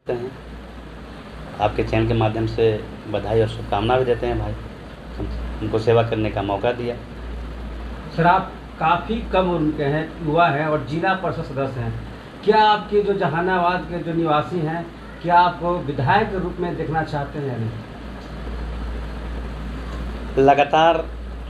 हैं। आपके चैनल के माध्यम से बधाई और शुभकामना भी देते हैं भाई, उनको सेवा करने का मौका दिया। सर, आप काफ़ी कम उम्र के हैं, युवा हैं और जिला परिषद सदस्य हैं। क्या आपके जो जहानाबाद के जो निवासी हैं, क्या आपको विधायक के रूप में देखना चाहते हैं या नहीं? लगातार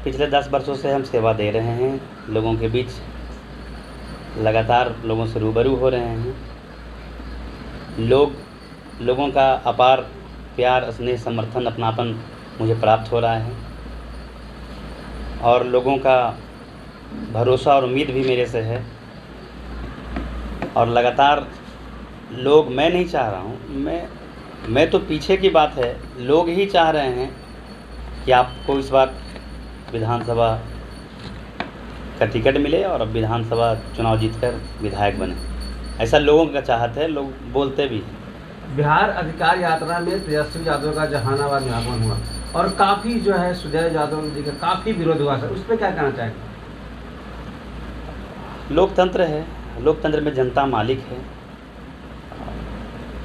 पिछले 10 वर्षों से हम सेवा दे रहे हैं, लोगों के बीच लगातार लोगों से रूबरू हो रहे हैं। लोगों का अपार प्यार, स्नेह, समर्थन, अपनापन मुझे प्राप्त हो रहा है और लोगों का भरोसा और उम्मीद भी मेरे से है। और लगातार लोग, मैं नहीं चाह रहा हूँ, मैं तो पीछे की बात है, लोग ही चाह रहे हैं कि आपको इस बार विधानसभा का टिकट मिले और अब विधानसभा चुनाव जीतकर विधायक बने। ऐसा लोगों का चाहत है, लोग बोलते भी हैं। बिहार अधिकार यात्रा में तेजस्वी यादव का जहानाबाद में आगमन हुआ और काफ़ी जो है सुजय यादव जी का काफ़ी विरोध हुआ। सर, उस पर क्या कहना चाहेंगे? लोकतंत्र है, लोकतंत्र में जनता मालिक है।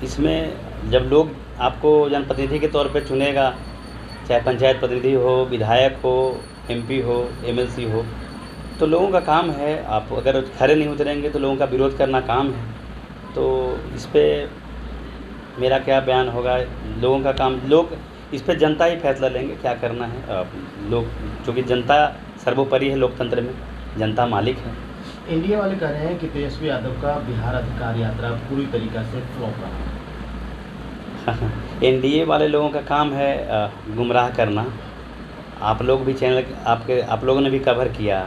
इसमें जब लोग आपको जनप्रतिनिधि के तौर पे चुनेगा, चाहे पंचायत प्रतिनिधि हो, विधायक हो, एमपी हो, एमएलसी हो, तो लोगों का काम है, आप अगर खरे नहीं उतरेंगे तो लोगों का विरोध करना काम है। तो इस पे मेरा क्या बयान होगा, लोगों का काम, लोग इस पे जनता ही फैसला लेंगे क्या करना है। लोग, चूँकि जनता सर्वोपरि है, लोकतंत्र में जनता मालिक है। इंडिया वाले कह रहे हैं कि तेजस्वी यादव का बिहार अधिकार यात्रा पूरी तरीक़ा से फ्लॉप रहा। एनडीए वाले लोगों का काम है गुमराह करना। आप लोग भी चैनल आप लोगों ने भी कवर किया।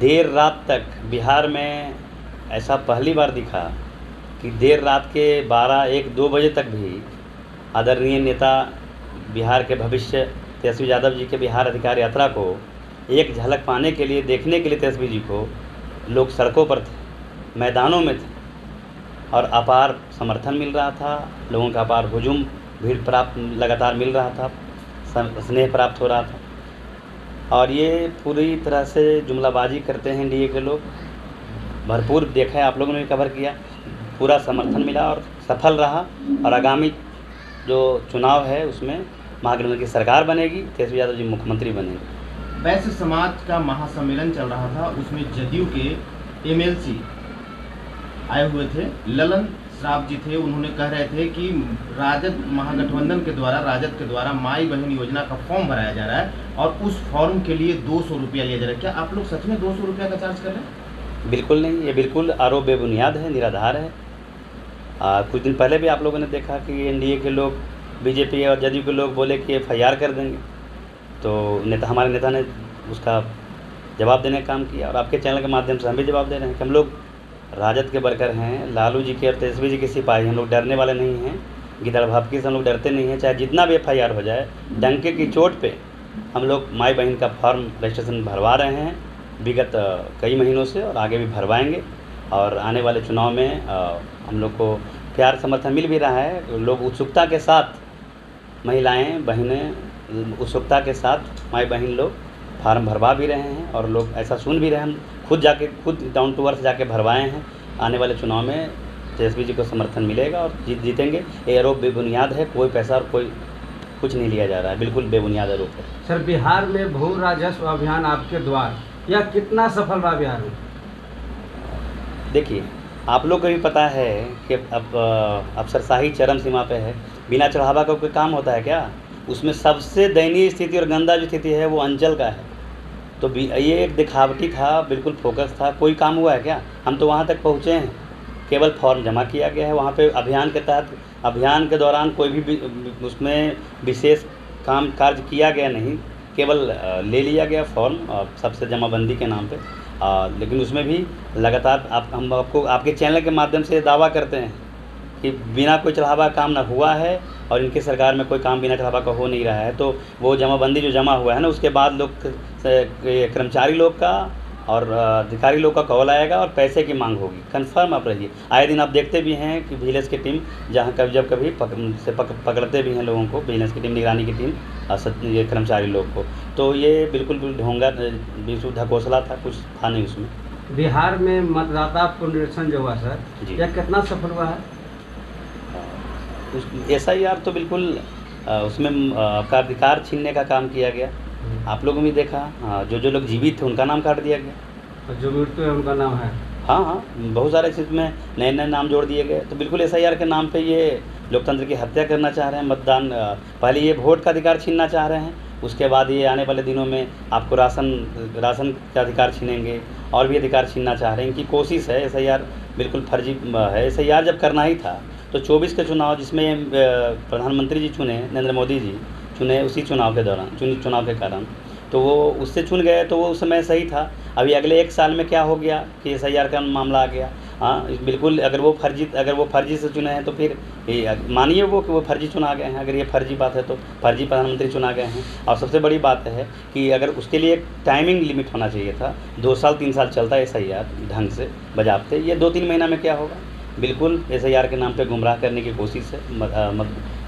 देर रात तक बिहार में ऐसा पहली बार दिखा कि देर रात के 12, 1, 2 बजे तक भी आदरणीय नेता, बिहार के भविष्य तेजस्वी यादव जी के बिहार अधिकार यात्रा को एक झलक पाने के लिए, देखने के लिए तेजस्वी जी को लोग सड़कों पर थे, मैदानों में थे और अपार समर्थन मिल रहा था। लोगों का अपार हुजूम, भीड़ प्राप्त लगातार मिल रहा था, स्नेह प्राप्त हो रहा था। और ये पूरी तरह से जुमलाबाजी करते हैं एनडीए के लोग। भरपूर देखा है, आप लोगों ने भी कवर किया, पूरा समर्थन मिला और सफल रहा। और आगामी जो चुनाव है उसमें महागठबंधन की सरकार बनेगी, तेजस्वी यादव जी मुख्यमंत्री बनेंगे। वैश्य समाज का महासम्मेलन चल रहा था, उसमें जदयू के एमएलसी आए हुए थे, ललन श्राफ जी थे। उन्होंने कह रहे थे कि राजद महागठबंधन के द्वारा, राजद के द्वारा माई बहन योजना का फॉर्म भराया जा रहा है और उस फॉर्म के लिए 200 रुपया लिया जा रहा है। क्या आप लोग सच में 200 रुपया का चार्ज कर रहे हैं? बिल्कुल नहीं, ये बिल्कुल आरोप बेबुनियाद है, निराधार है। कुछ दिन पहले भी आप लोगों ने देखा कि एनडीए के लोग, बीजेपी और जदयू के लोग बोले कि एफआईआर कर देंगे, तो हमारे नेता ने उसका जवाब देने का काम किया। और आपके चैनल के माध्यम से हम भी जवाब दे रहे हैं कि हम लोग राजद के वर्कर हैं, लालू जी के और तेजस्वी जी के सिपाही, हम लोग डरने वाले नहीं हैं। गिदड़ भभकी से हम लोग डरते नहीं हैं। चाहे जितना भी एफआईआर हो जाए, डंके की चोट पे हम लोग माई बहन का फॉर्म रजिस्ट्रेशन भरवा रहे हैं विगत कई महीनों से और आगे भी भरवाएंगे। और आने वाले चुनाव में हम लोग को प्यार समर्थन मिल भी रहा है। लोग उत्सुकता के साथ, महिलाएं, बहनें उत्सुकता के साथ, माई बहन लोग फार्म भरवा भी रहे हैं और लोग ऐसा सुन भी रहे हैं। हम खुद डाउन टू अर्थ जाके भरवाए हैं। आने वाले चुनाव में तेजस्वी जी को समर्थन मिलेगा और जीतेंगे। ये आरोप बेबुनियाद है, कोई पैसा और कोई कुछ नहीं लिया जा रहा है, बिल्कुल बेबुनियाद आरोप है। सर, बिहार में भू राजस्व अभियान आपके द्वार यह कितना सफल रहा बिहार में? देखिए, आप लोग को भी पता है कि अब अफसरशाही चरम सीमा पे है। बिना चढ़ावा का कोई काम होता है क्या? उसमें सबसे दयनीय स्थिति और गंदा जो स्थिति है वो अंचल का है। तो ये एक दिखावटी था, बिल्कुल फोकस था। कोई काम हुआ है क्या? हम तो वहाँ तक पहुँचे हैं, केवल फॉर्म जमा किया गया है। वहाँ पे अभियान के तहत, अभियान के दौरान कोई भी उसमें विशेष काम कार्य किया गया नहीं, केवल ले लिया गया फॉर्म सबसे जमाबंदी के नाम पे। लेकिन उसमें भी लगातार हम आपको आपके चैनल के माध्यम से दावा करते हैं कि बिना कोई चढ़ावा काम ना हुआ है और इनकी सरकार में कोई काम बिना चढ़ावा का हो नहीं रहा है। तो वो जमाबंदी जो जमा हुआ है ना, उसके बाद लोग कर्मचारी लोग का और अधिकारी लोग का कॉल आएगा और पैसे की मांग होगी। कन्फर्म आप रहिए। आए दिन आप देखते भी हैं कि विजिलेंस की टीम जहाँ जब कभी पकड़ते भी हैं लोगों को, विजिलेंस की टीम, निगरानी की टीम, ये कर्मचारी लोग को। तो ये बिल्कुल ढोंगा, बेसुध ढकोसला था, कुछ था नहीं उसमें। बिहार में मतदाता पुनरीक्षण जो हुआ सर, यह कितना सफल हुआ है? SIR तो बिल्कुल उसमें आपका अधिकार छीनने का काम किया गया। आप लोगों ने भी देखा, जो लोग जीवित थे उनका नाम काट दिया गया। और जो मृत्यु है उनका नाम है। हाँ, बहुत सारे चीज़ में नए नाम जोड़ दिए गए। तो बिल्कुल SIR के नाम पे ये लोकतंत्र की हत्या करना चाह रहे हैं। मतदान पहले ये वोट का अधिकार छीनना चाह रहे हैं, उसके बाद ये आने वाले दिनों में आपको राशन का अधिकार छीनेंगे और भी अधिकार छीनना चाह रहे हैं। इनकी कोशिश है। SIR बिल्कुल फर्जी है। SIR जब करना ही था तो 24 के चुनाव जिसमें प्रधानमंत्री जी चुने, नरेंद्र मोदी जी चुने, उसी चुनाव के दौरान चुनाव के कारण तो वो उससे चुन गए, तो वो उस समय सही था। अभी अगले 1 साल में क्या हो गया कि SIR का मामला आ गया। हाँ, बिल्कुल अगर वो फर्जी से चुने हैं तो फिर मानिए वो कि वो फर्जी चुना गए हैं। अगर ये फर्जी बात है तो फर्जी प्रधानमंत्री चुना गए हैं। और सबसे बड़ी बात है कि अगर उसके लिए एक टाइमिंग लिमिट होना चाहिए था। 2 साल 3 साल चलता है SIR ढंग से बजाबते, ये 2-3 महीना में क्या होगा। बिल्कुल SIR के नाम पे गुमराह करने की कोशिश है,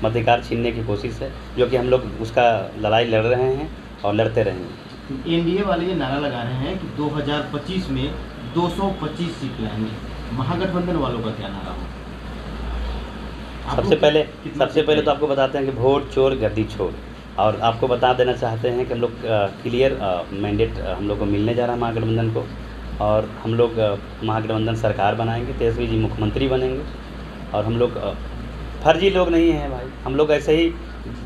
मताधिकार छीनने की कोशिश है, जो कि हम लोग उसका लड़ाई लड़ रहे हैं और लड़ते रहेंगे। एनडीए वाले ये नारा लगा रहे हैं कि 2025 में 225 सीट लाएंगे। महागठबंधन वालों का क्या नारा हो? सबसे पहले तो आपको बताते हैं कि वोट चोर गद्दी छोड़। और आपको बता देना चाहते हैं कि हम लोग क्लियर मैंडेट हम लोग को मिलने जा रहा है महागठबंधन को, और हम लोग महागठबंधन सरकार बनाएंगे, तेजस्वी जी मुख्यमंत्री बनेंगे। और हम लोग फर्जी लोग नहीं हैं भाई, हम लोग ऐसे ही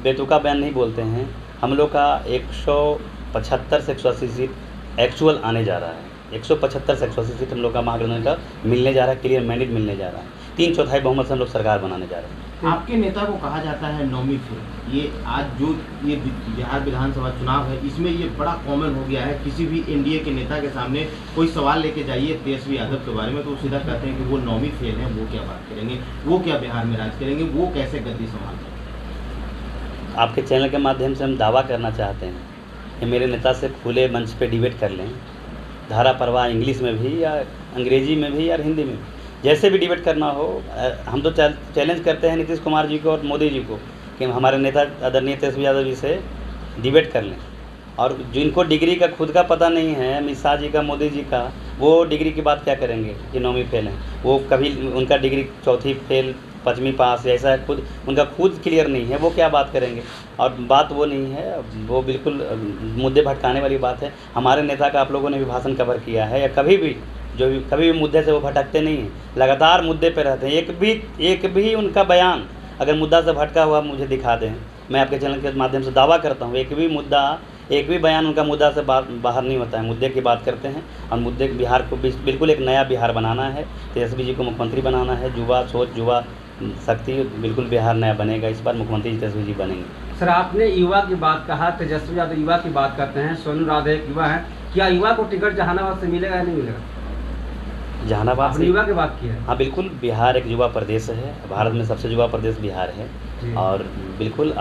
बेतुका बयान नहीं बोलते हैं। हम लोग का 175 से 180 सीट एक्चुअल आने जा रहा है। 175 से 180 सीट हम लोग का महागठबंधन का मिलने जा रहा है, क्लियर मैंडेट मिलने जा रहा है। 3/4 बहुमत से हम लोग सरकार बनाने जा रहे हैं। आपके नेता को कहा जाता है नौमी फेल। ये आज जो ये बिहार विधानसभा चुनाव है, इसमें ये बड़ा कॉमन हो गया है। किसी भी एनडीए के नेता के सामने कोई सवाल लेके जाइए तेजस्वी यादव के बारे में तो वो सीधा कहते हैं कि वो नौमी फेल है, वो क्या बात करेंगे, वो क्या बिहार में राज करेंगे, वो कैसे गद्दी संभालेंगे। आपके चैनल के माध्यम से हम दावा करना चाहते हैं कि मेरे नेता से खुले मंच पे डिबेट कर लें, धारा प्रवाह इंग्लिश में भी या अंग्रेजी में भी या हिंदी में भी, जैसे भी डिबेट करना हो। हम तो चैलेंज करते हैं नीतीश कुमार जी को और मोदी जी को कि हमारे नेता आदरणीय तेजस्वी यादव जी से डिबेट कर लें। और जिनको डिग्री का खुद का पता नहीं है, अमित शाह जी का, मोदी जी का, वो डिग्री की बात क्या करेंगे कि नौवीं फेल हैं। वो कभी उनका डिग्री 4वीं फेल, 5वीं पास, ऐसा है, उनका खुद क्लियर नहीं है, वो क्या बात करेंगे। और बात वो नहीं है, वो बिल्कुल मुद्दे भटकाने वाली बात है। हमारे नेता का आप लोगों ने भी भाषण कवर किया है, या कभी भी मुद्दे से वो भटकते नहीं हैं, लगातार मुद्दे पे रहते हैं। एक भी उनका बयान अगर मुद्दा से भटका हुआ मुझे दिखा दें, मैं आपके चैनल के माध्यम से दावा करता हूँ, एक भी बयान उनका मुद्दा से बाहर नहीं होता है। मुद्दे की बात करते हैं और मुद्दे बिहार को बिल्कुल एक नया बिहार बनाना है। तेजस्वी जी को मुख्यमंत्री बनाना है। युवा सोच, युवा शक्ति, बिल्कुल बिहार नया बनेगा। इस बार मुख्यमंत्री तेजस्वी जी बनेंगे। सर, आपने युवा की बात कहा, तेजस्वी यादव युवा की बात करते हैं, सोनू राधे एक युवा है, क्या युवा को टिकट जहानाबाद से मिलेगा या नहीं मिलेगा? जहानाबाद से युवा की बात की है। हाँ, बिल्कुल बिहार एक युवा प्रदेश है। भारत में सबसे युवा प्रदेश बिहार है। और बिल्कुल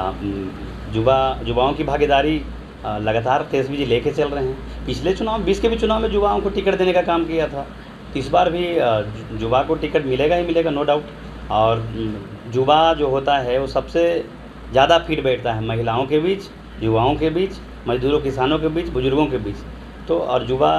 युवाओं की भागीदारी लगातार तेजस्वी जी लेके चल रहे हैं। पिछले चुनाव 20 के भी चुनाव में युवाओं को टिकट देने का काम किया था, तो इस बार भी युवा को टिकट मिलेगा ही मिलेगा, नो डाउट। और युवा जो होता है वो सबसे ज़्यादा फिट बैठता है महिलाओं के बीच, युवाओं के बीच, मजदूरों किसानों के बीच, बुजुर्गों के बीच। तो और युवा,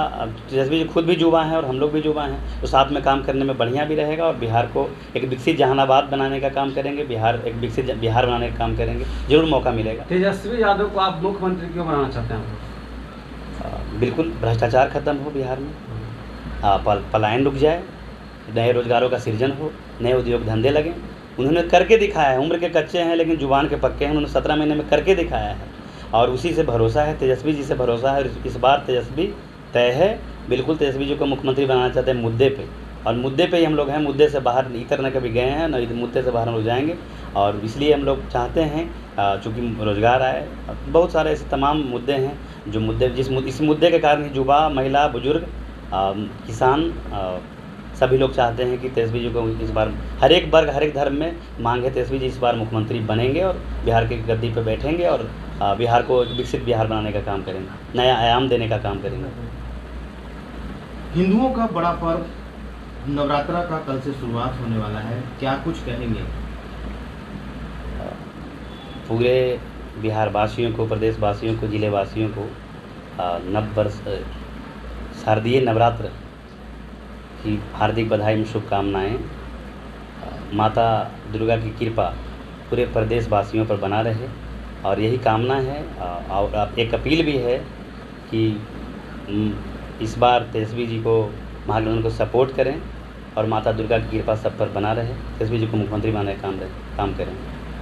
तेजस्वी जी खुद भी युवा हैं और हम लोग भी युवा हैं, तो साथ में काम करने में बढ़िया भी रहेगा। और बिहार को एक विकसित जहानाबाद बनाने का काम करेंगे, एक विकसित बिहार बनाने का काम करेंगे, जरूर मौका मिलेगा। तेजस्वी यादव को आप मुख्यमंत्री क्यों बनाना चाहते हैं? बिल्कुल भ्रष्टाचार खत्म हो बिहार में, पलायन रुक जाए, नए रोजगारों का सृजन हो, नए उद्योग धंधे लगें। उन्होंने करके दिखाया है, उम्र के कच्चे हैं लेकिन जुबान के पक्के हैं। उन्होंने 17 महीने में करके दिखाया है और उसी से भरोसा है, तेजस्वी जी से भरोसा है। इस बार तेजस्वी तय है। बिल्कुल तेजस्वी जी को मुख्यमंत्री बनाना चाहते हैं मुद्दे पे, और मुद्दे पे ही हम लोग हैं। मुद्दे से बाहर इतर न कभी गए हैं, न मुद्दे से बाहर हम लोग जाएंगे। और इसलिए हम लोग चाहते हैं चूँकि रोज़गार आए, बहुत सारे ऐसे तमाम मुद्दे हैं जो इस मुद्दे के कारण ही युवा, महिला, बुजुर्ग, किसान सभी लोग चाहते हैं कि तेजस्वी जी को इस बार हर एक वर्ग, हर एक धर्म में मांग है, तेजस्वी जी इस बार मुख्यमंत्री बनेंगे और बिहार की गद्दी पर बैठेंगे और बिहार को एक विकसित बिहार बनाने का काम करेंगे, नया आयाम देने का काम करेंगे। हिंदुओं का बड़ा पर्व नवरात्रा का कल से शुरुआत होने वाला है, क्या कुछ कहेंगे? पूरे बिहार वासियों को, प्रदेश वासियों को, जिले वासियों को शारदीय नवरात्र की हार्दिक बधाई में शुभकामनाएँ। माता दुर्गा की कृपा पूरे प्रदेश वासियों पर बना रहे और यही कामना है। और अब एक अपील भी है कि इस बार तेजस्वी जी को महागठबंधन को सपोर्ट करें और माता दुर्गा की कृपा सब पर बना रहे। तेजस्वी जी को मुख्यमंत्री बनाने का काम करें।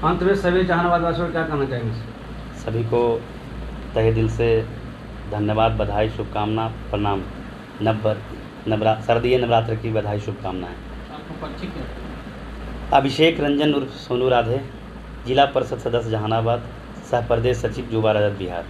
अंत में सभी जहानाबाद वासियों को क्या कहना चाहेंगे? सभी को तहे दिल से धन्यवाद, बधाई, शुभकामना, प्रणाम। शारदीय नवरात्र की बधाई, शुभकामनाएं। आपको परिचय क्या? अभिषेक रंजन उर्फ सोनू राधे, जिला परिषद सदस्य जहानाबाद, सह प्रदेश सचिव युवा राजद बिहार।